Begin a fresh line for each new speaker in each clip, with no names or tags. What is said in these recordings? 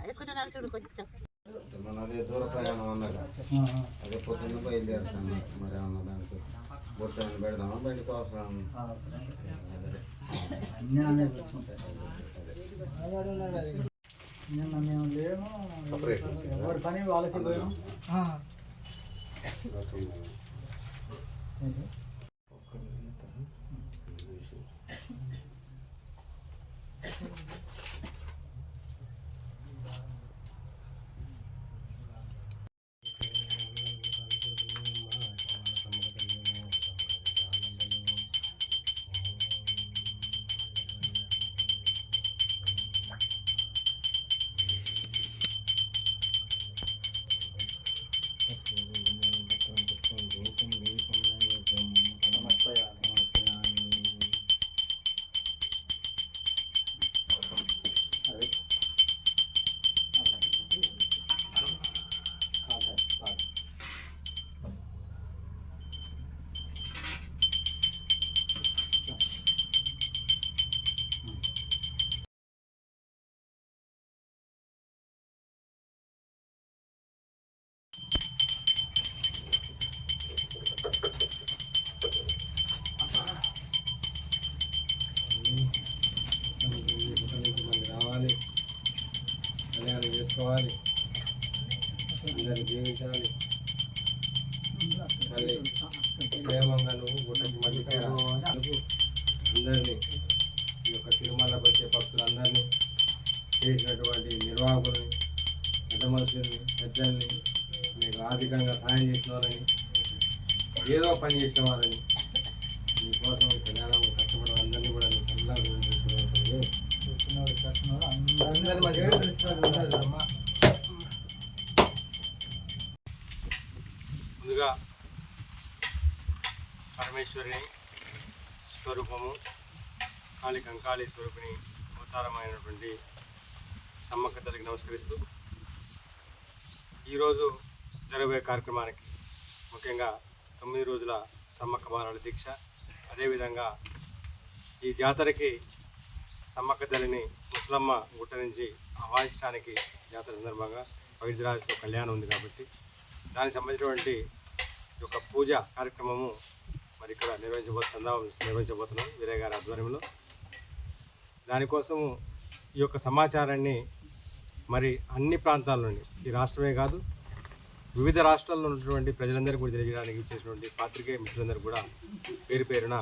వేసుకుంటున్నారు చూడు కొంచెం.
మనది దూర ప్రయాణం అన్నగా అదే పొద్దున్న బయలుదేరుతాను. మరి అన్న దానికి బొట్టు పెడదామా బండికి అవసరం
మేము లేము, ఎవరి పని వాళ్ళకి పోయాము.
రావాలి, కళ్యాణం చేసుకోవాలి, అందరిని జీవించాలి. మళ్ళీ ప్రేమంగా నువ్వు గుట్టకి మధ్యకి అందరినీ ఈ యొక్క తిరుమలకు వచ్చే భక్తులందరినీ చేసినటువంటి నిర్వాహకుల్ని, పెద్ద మనుషుల్ని, పెద్దల్ని, మీకు ఆర్థికంగా సాయం చేసిన వాళ్ళని, ఏదో పని చేసిన వాళ్ళని, మీకోసం కళ్యాణం కష్టపడే అందరినీ కూడా నువ్వు చల్లగా ముందుగా పరమేశ్వరిని స్వరూపము, కాళీ కంకాళీ స్వరూపిణి అవతారమైనటువంటి సమ్మక్క తల్లికి నమస్కరిస్తూ ఈరోజు జరగబోయే కార్యక్రమానికి ముఖ్యంగా 9 రోజుల సమ్మక్క బారాల దీక్ష, అదేవిధంగా ఈ జాతరకి సమ్మక్క తల్లిని ముసలమ్మ గుట్ట నుంచి ఆహ్వానించడానికి జాతర సందర్భంగా వైద్యరాజుతో కళ్యాణం ఉంది కాబట్టి దానికి సంబంధించినటువంటి ఈ యొక్క పూజ కార్యక్రమము మరి ఇక్కడ నిర్వహించబోతున్నాం వీరయ్య గారి ఆధ్వర్యంలో. దానికోసము ఈ యొక్క సమాచారాన్ని మరి అన్ని ప్రాంతాల నుండి, ఈ రాష్ట్రమే కాదు వివిధ రాష్ట్రాల్లో ఉన్నటువంటి ప్రజలందరికీ కూడా తెలియజేయడానికి ఇచ్చేసినటువంటి పాత్రికేయ మిత్రులందరూ కూడా పేరు పేరున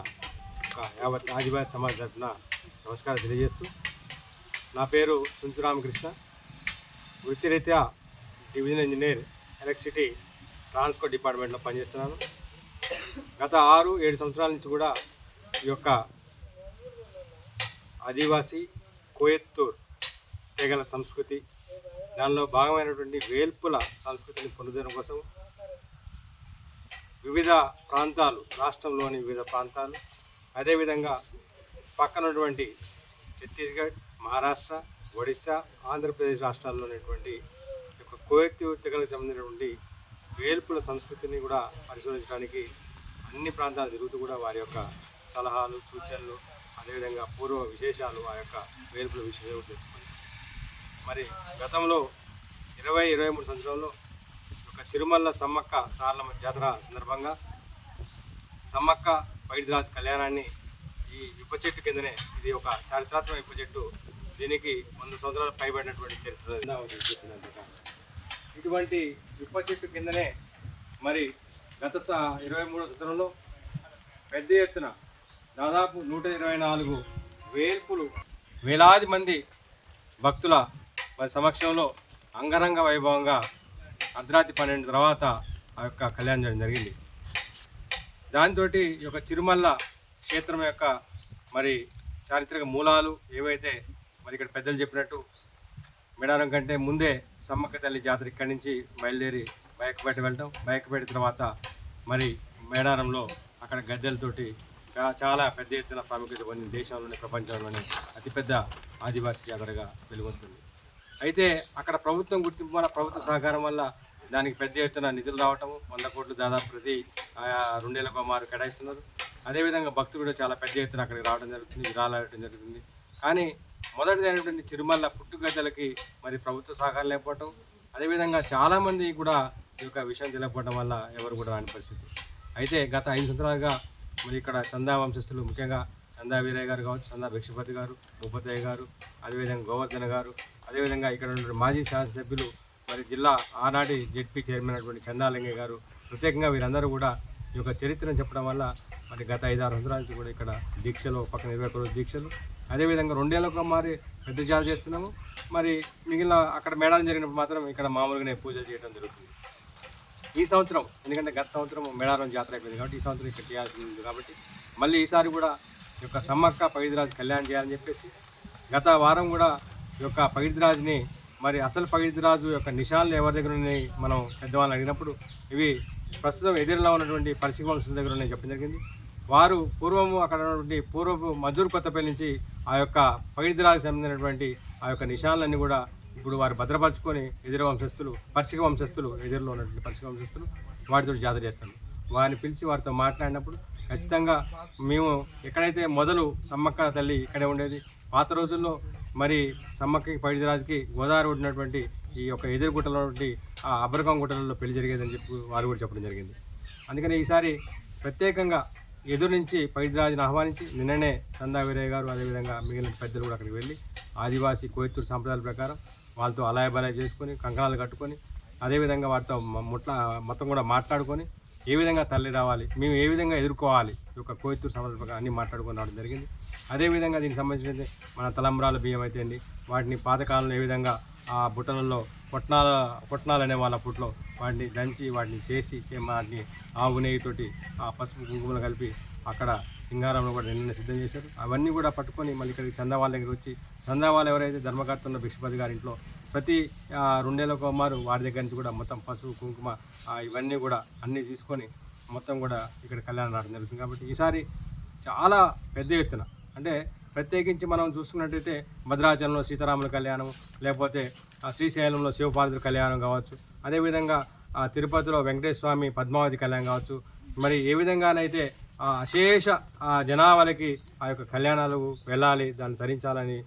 ఒక యావత్ ఆదివాసీ సమాజం తరఫున నమస్కారం తెలియజేస్తూ, నా పేరు తుంచు రామకృష్ణ, వృత్తిరీత్యా డివిజన్ ఇంజనీర్, ఎలక్ట్రిసిటీ ట్రాన్స్పోర్ట్ డిపార్ట్మెంట్లో పనిచేస్తున్నాను. గత 6-7 సంవత్సరాల నుంచి కూడా ఈ యొక్క ఆదివాసీ కోయత్తూర్ తెగల సంస్కృతి, దానిలో భాగమైనటువంటి వేల్పుల సంస్కృతిని పొందడం కోసం వివిధ ప్రాంతాలు, రాష్ట్రంలోని వివిధ ప్రాంతాలు, అదేవిధంగా పక్కనటువంటి ఛత్తీస్గఢ్, మహారాష్ట్ర, ఒడిశా, ఆంధ్రప్రదేశ్ రాష్ట్రాల్లో ఉన్నటువంటి యొక్క కోయత్తూర్ తెగలకు సంబంధించినటువంటి వేల్పుల సంస్కృతిని కూడా పరిశోధించడానికి అన్ని ప్రాంతాలు తిరుగుతూ కూడా వారి యొక్క సలహాలు, సూచనలు, అదేవిధంగా పూర్వ విశేషాలు, ఆ యొక్క వేల్పుల విశేషాలు తెలుసుకుంది. మరి గతంలో 20-23 సంవత్సరంలో ఒక తిరుమల సమ్మక్క సారలమ్మ జాతర సందర్భంగా సమ్మక్క వైద్యరాజు కళ్యాణాన్ని ఈ విప్ప చెట్టు కిందనే, ఇది ఒక చారిత్రాత్మక విప్ప చెట్టు, దీనికి 100 సంవత్సరాలు పైబడినటువంటి చరిత్ర. ఇటువంటి విప్ప చెట్టు కిందనే మరి గత 23వ సంవత్సరంలో పెద్ద ఎత్తున దాదాపు 124 వేల్పులు, వేలాది మంది భక్తుల మరి సమక్షంలో అంగరంగ వైభవంగా అర్ధరాత్రి 12 తర్వాత ఆ యొక్క కళ్యాణం చేయడం జరిగింది. దాంతో ఈ యొక్క తిరుమల క్షేత్రం యొక్క మరి చారిత్రక మూలాలు ఏవైతే మరి ఇక్కడ పెద్దలు చెప్పినట్టు మేడారం కంటే ముందే సమ్మక్క తల్లి జాతర ఇక్కడి నుంచి బయలుదేరి బయకపేట వెళ్ళటం, బయకపేట తర్వాత మరి మేడారంలో అక్కడ గద్దెలతోటి చాలా పెద్ద ఎత్తున ప్రాముఖ్యత పొందిన దేశంలోని, ప్రపంచంలోని అతిపెద్ద ఆదివాసీ జాతరగా వెలుగొందుతుంది. అయితే అక్కడ ప్రభుత్వం గుర్తింపు వల్ల, ప్రభుత్వ సహకారం వల్ల దానికి పెద్ద ఎత్తున నిధులు రావటము, 100 కోట్లు దాదాపు ప్రతి 2 ఏళ్ళకు మారు కేటాయిస్తున్నారు. అదేవిధంగా భక్తులు కూడా చాలా పెద్ద ఎత్తున అక్కడికి రావడం జరుగుతుంది, విరాళాలు ఇవ్వడం జరుగుతుంది. కానీ మొదటిదైనటువంటి తిరుమల పుట్టుగద్దలకి మరి ప్రభుత్వ సహకారం లేకపోవటం, అదేవిధంగా చాలామంది కూడా ఈ యొక్క విషయం తెలియకపోవడం వల్ల ఎవరు కూడా రాని పరిస్థితి. అయితే గత 5 సంవత్సరాలుగా మరి ఇక్కడ చందా వంశస్థులు, ముఖ్యంగా చందా వీరయ్య గారు కావచ్చు, చందా భిక్షపతి గారు, భూపతయ్య గారు, అదేవిధంగా గోవర్ధన గారు, అదేవిధంగా ఇక్కడ ఉన్న మాజీ శాసనసభ్యులు, మరి జిల్లా ఆనాటి జెడ్పీ చైర్మన్ అయినటువంటి చందాలింగయ్య గారు, ప్రత్యేకంగా వీరందరూ కూడా ఈ యొక్క చరిత్రను చెప్పడం వల్ల మరి గత 5-6 సంవత్సరాల నుంచి కూడా ఇక్కడ దీక్షలు, పక్కన 21 రోజు దీక్షలు, అదేవిధంగా 2 ఏళ్ళకు మారి పెద్ద జాతర చేస్తున్నాము. మరి మిగిలిన అక్కడ మేడారం జరిగినప్పుడు మాత్రం ఇక్కడ మామూలుగానే పూజలు చేయడం జరుగుతుంది. ఈ సంవత్సరం, ఎందుకంటే గత సంవత్సరం మేడారం జాతర అయిపోయింది కాబట్టి ఈ సంవత్సరం ఇక్కడ చేయాల్సింది ఉంది కాబట్టి మళ్ళీ ఈసారి కూడా ఈ యొక్క సమ్మక్క పగిడిరాజు కళ్యాణం చేయాలని చెప్పేసి గత వారం కూడా ఈ యొక్క పగిడిరాజుని, మరి అసలు పగిడిరాజు యొక్క నిశాన్లు ఎవరి దగ్గర ఉన్నాయి మనం పెద్దవాళ్ళని అడిగినప్పుడు ఇవి ప్రస్తుతం ఎదురులో ఉన్నటువంటి పరిశీలి వంశం దగ్గర ఉన్నాయి చెప్పడం జరిగింది. వారు పూర్వము అక్కడ ఉన్నటువంటి పూర్వపు మజూరు కొత్తపల్లి నుంచి ఆ యొక్క పగిడిరాజు సంబంధించినటువంటి ఆ యొక్క నిశాన్లన్నీ కూడా ఇప్పుడు వారు భద్రపరుచుకొని ఎదురు వంశస్థులు, పరిశీలి వంశస్థులు, ఎదురులో ఉన్నటువంటి పరిశీలి వంశస్థులు వాటితో జాతర చేస్తారు. వారిని పిలిచి వారితో మాట్లాడినప్పుడు ఖచ్చితంగా మేము ఎక్కడైతే మొదలు సమ్మక్క తల్లి ఇక్కడే ఉండేది, పాత రోజుల్లో మరి సమ్మక్కకి పగిడిరాజుకి గోదావరి ఉన్నటువంటి ఈ యొక్క ఎదురుగుట్టలో ఆ అబ్రకం గుట్టలలో పెళ్లి జరిగేదని చెప్పి వారు కూడా చెప్పడం జరిగింది. అందుకని ఈసారి ప్రత్యేకంగా ఎదురు నుంచి పగిడిరాజుని ఆహ్వానించి నిన్ననే చందా వీరయ్య గారు, అదేవిధంగా మిగిలిన పెద్దలు కూడా అక్కడికి వెళ్ళి ఆదివాసీ కోయత్తూరు సాంప్రదాయాల ప్రకారం వాళ్ళతో అలాయబలాయ చేసుకొని, కంకణాలు కట్టుకొని, అదేవిధంగా వారితో మొత్తం కూడా మాట్లాడుకొని ఏ విధంగా తల్లి రావాలి, మేము ఏ విధంగా ఎదుర్కోవాలి, ఈ యొక్క కోయత్తూరు సాంప్రదాయాల ప్రకారం అన్నీ మాట్లాడుకొని రావడం జరిగింది. అదేవిధంగా దీనికి సంబంధించిన మన తలంబ్రాల బియ్యం అయితే అండి, వాటిని పాతకాలంలో ఏ విధంగా ఆ బుట్టలలో పొట్నాలు అనే వాళ్ళ పుట్లో వాటిని దంచి వాటిని చేసి వాటిని ఆవు నెయ్యితోటి ఆ పసుపు కుంకుమలు కలిపి అక్కడ సింగారంలో కూడా నిన్న సిద్ధం చేశారు. అవన్నీ కూడా పట్టుకొని మళ్ళీ ఇక్కడికి చందావాళ్ళ దగ్గర వచ్చి, చందావాళ్ళు ఎవరైతే ధర్మకర్త ఉన్న భిక్షపతి గారి ఇంట్లో ప్రతి 2 ఏళ్ళకు మారు వారి దగ్గర నుంచి కూడా మొత్తం పసుపు కుంకుమ ఇవన్నీ కూడా అన్నీ తీసుకొని మొత్తం కూడా ఇక్కడ కళ్యాణం రావడం జరుగుతుంది. కాబట్టి ఈసారి చాలా పెద్ద ఎత్తున, అంటే ప్రత్యేకించి మనం చూసుకున్నట్టయితే భద్రాచలంలో సీతారాముల కళ్యాణం, లేకపోతే శ్రీశైలంలో శివపార్వతుల కళ్యాణం కావచ్చు, అదేవిధంగా తిరుపతిలో వెంకటేశ్వర స్వామి పద్మావతి కళ్యాణం కావచ్చు, మరి ఏ విధంగానైతే అశేష జనాభాలకి ఆ యొక్క కళ్యాణాలు వెళ్ళాలి, దాన్ని తరించాలని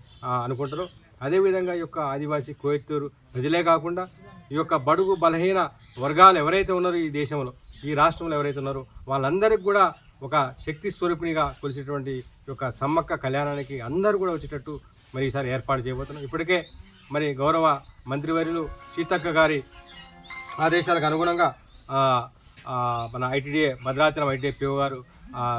అనుకుంటారు. అదేవిధంగా ఈ యొక్క ఆదివాసీ కోయత్తూరు ప్రజలే కాకుండా ఈ యొక్క బడుగు బలహీన వర్గాలు ఎవరైతే ఉన్నారో ఈ దేశంలో, ఈ రాష్ట్రంలో ఎవరైతే ఉన్నారో వాళ్ళందరికీ కూడా ఒక శక్తి స్వరూపిణిగా కొలిసేటువంటి ఈ యొక్క సమ్మక్క కళ్యాణానికి అందరూ కూడా వచ్చేటట్టు మరి ఈసారి ఏర్పాటు చేయబోతున్నాం. ఇప్పటికే మరి గౌరవ మంత్రివర్యులు సీతక్క గారి ఆదేశాలకు అనుగుణంగా మన ఐటీడీఏ భద్రాచలం ఐటీడీఏ పిఓ గారు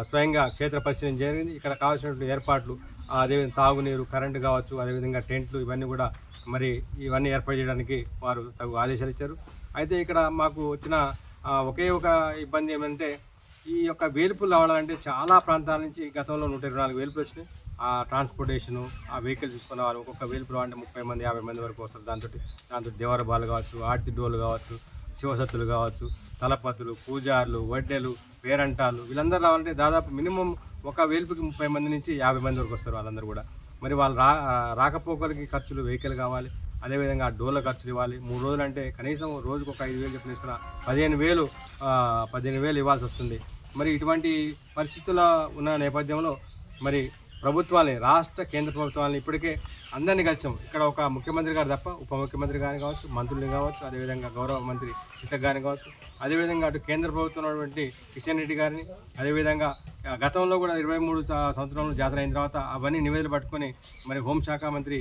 స్వయంగా క్షేత్ర పరిశీలన జరిగింది. ఇక్కడ కావాల్సినటువంటి ఏర్పాట్లు, అదేవిధంగా తాగునీరు, కరెంటు కావచ్చు, అదేవిధంగా టెంట్లు, ఇవన్నీ కూడా మరి ఇవన్నీ ఏర్పాటు చేయడానికి వారు తగు ఆదేశాలు ఇచ్చారు. అయితే ఇక్కడ మాకు వచ్చిన ఒకే ఒక ఇబ్బంది ఏమంటే, ఈ యొక్క వేలుపులు రావాలంటే చాలా ప్రాంతాల నుంచి గతంలో 124 వేలుపులు వచ్చినాయి. ఆ ట్రాన్స్పోర్టేషను, ఆ వెహికల్స్ తీసుకున్న వాళ్ళు ఒక్కొక్క వేలుపు రావాలంటే 30 మంది 50 మంది వరకు వస్తారు. దాంతో దేవర బాలు కావచ్చు, ఆర్తి డోలు కావచ్చు, శివసత్తులు కావచ్చు, తలపతులు, పూజారులు, వడ్డెలు, పేరంటాలు, వీళ్ళందరూ రావాలంటే దాదాపు మినిమం ఒక వేలుపుకి 30 మంది నుంచి 50 మంది వరకు వస్తారు వాళ్ళందరూ కూడా. మరి వాళ్ళు రాకపోకలకి ఖర్చులు, వెహికల్ కావాలి, అదేవిధంగా డోల ఖర్చులు ఇవ్వాలి. 3 రోజులు అంటే కనీసం రోజుకు ఒక 5,000 చెప్పిన తీసుకున్న 15,000 ఇవ్వాల్సి వస్తుంది. మరి ఇటువంటి పరిస్థితుల్లో ఉన్న నేపథ్యంలో మరి ప్రభుత్వాన్ని, రాష్ట్ర కేంద్ర ప్రభుత్వాన్ని ఇప్పటికే అందరినీ కలిసాం. ఇక్కడ ఒక ముఖ్యమంత్రి గారు తప్ప ఉప ముఖ్యమంత్రి గారిని కావచ్చు, మంత్రులు కావచ్చు, అదేవిధంగా గౌరవ మంత్రి సీతక్క గారిని కావచ్చు, అదేవిధంగా అటు కేంద్ర ప్రభుత్వం ఉన్నటువంటి కిషన్ రెడ్డి గారిని, అదేవిధంగా గతంలో కూడా 23 సంవత్సరంలో జాతర అయిన తర్వాత అవన్నీ నివేదనలు పట్టుకొని మరి హోంశాఖ మంత్రి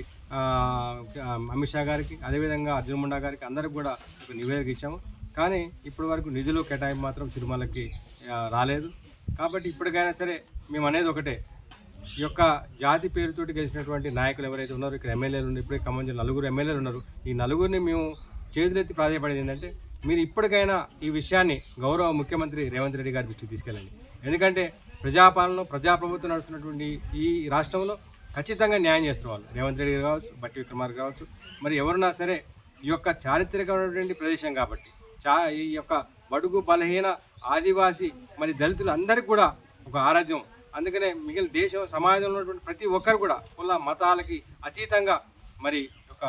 అమిత్ షా గారికి, అదేవిధంగా అర్జున్ ముండా గారికి అందరికి కూడా ఒక నివేదిక ఇచ్చాము. కానీ ఇప్పటి వరకు నిధులు కేటాయింపు మాత్రం తిరుమలకి రాలేదు. కాబట్టి ఇప్పటికైనా సరే మేము అనేది ఒకటే, ఈ యొక్క జాతి పేరుతోటి గెలిచినటువంటి నాయకులు ఎవరైతే ఉన్నారో, ఇక్కడ ఎమ్మెల్యేలు ఉన్నారు, ఇప్పుడే ఖమ్మం జిల్లా 4 ఎమ్మెల్యేలు ఉన్నారు. ఈ 4 మేము చేతులెత్తి ప్రాధాయపడేది ఏంటంటే, మీరు ఇప్పటికైనా ఈ విషయాన్ని గౌరవ ముఖ్యమంత్రి రేవంత్ రెడ్డి గారి దృష్టికి తీసుకెళ్ళండి. ఎందుకంటే ప్రజాపాలనలో, ప్రజాప్రభుత్వం నడుస్తున్నటువంటి ఈ రాష్ట్రంలో ఖచ్చితంగా న్యాయం చేస్తున్న వాళ్ళు రేవంత్ రెడ్డి గారు కావచ్చు, బట్టి విక్రమార్క కావచ్చు, మరి ఎవరున్నా సరే ఈ యొక్క చారిత్రకమైనటువంటి ప్రదేశం కాబట్టి ఈ యొక్క బడుగు బలహీన ఆదివాసీ మరి దళితులు అందరికీ కూడా ఒక ఆరాధ్యం. అందుకనే మిగిలిన దేశం సమాజంలో ఉన్నటువంటి ప్రతి ఒక్కరు కూడా కుల మతాలకి అతీతంగా మరి ఒక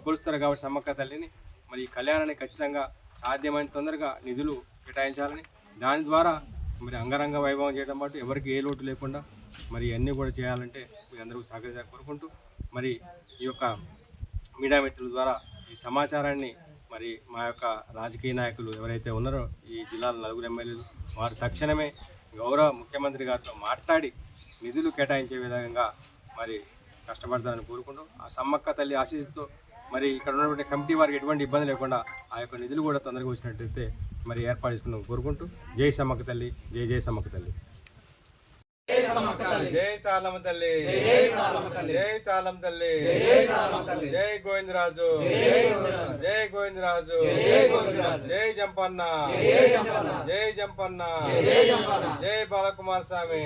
కొలుస్తారు కాబట్టి సమ్మక్క తల్లిని మరి ఈ కళ్యాణాన్ని ఖచ్చితంగా సాధ్యమైన తొందరగా నిధులు కేటాయించాలని, దాని ద్వారా మరి అంగరంగ వైభవం చేయడం పాటు ఎవరికి ఏ లోటు లేకుండా మరి అన్నీ కూడా చేయాలంటే మీ అందరూ సహకరించాలని కోరుకుంటూ, మరి ఈ యొక్క మీడియా మిత్రుల ద్వారా ఈ సమాచారాన్ని మరి మా యొక్క రాజకీయ నాయకులు ఎవరైతే ఉన్నారో ఈ జిల్లాలో 4 ఎమ్మెల్యేలు వారు తక్షణమే గౌరవ ముఖ్యమంత్రి గారితో మాట్లాడి నిధులు కేటాయించే విధంగా మరి కష్టపడతారని కోరుకుంటూ, ఆ సమ్మక్క తల్లి ఆశీస్సుతో మరి ఇక్కడ ఉన్నటువంటి కమిటీ వారికి ఎటువంటి ఇబ్బంది లేకుండా ఆ యొక్క నిధులు కూడా తొందరగా వచ్చినట్టయితే మరి ఏర్పాటు చేసుకున్నాం కోరుకుంటూ, జై సమ్మక్క తల్లి, జై జై సమ్మక్క తల్లి, జై సాలమ్మ తల్లి, జై సాలం తల్లి, జై గోవిందరాజు, జై గోవిందరాజు, జై జంపన్న, జై జంపన్న, జై బాలకుమార్ స్వామి.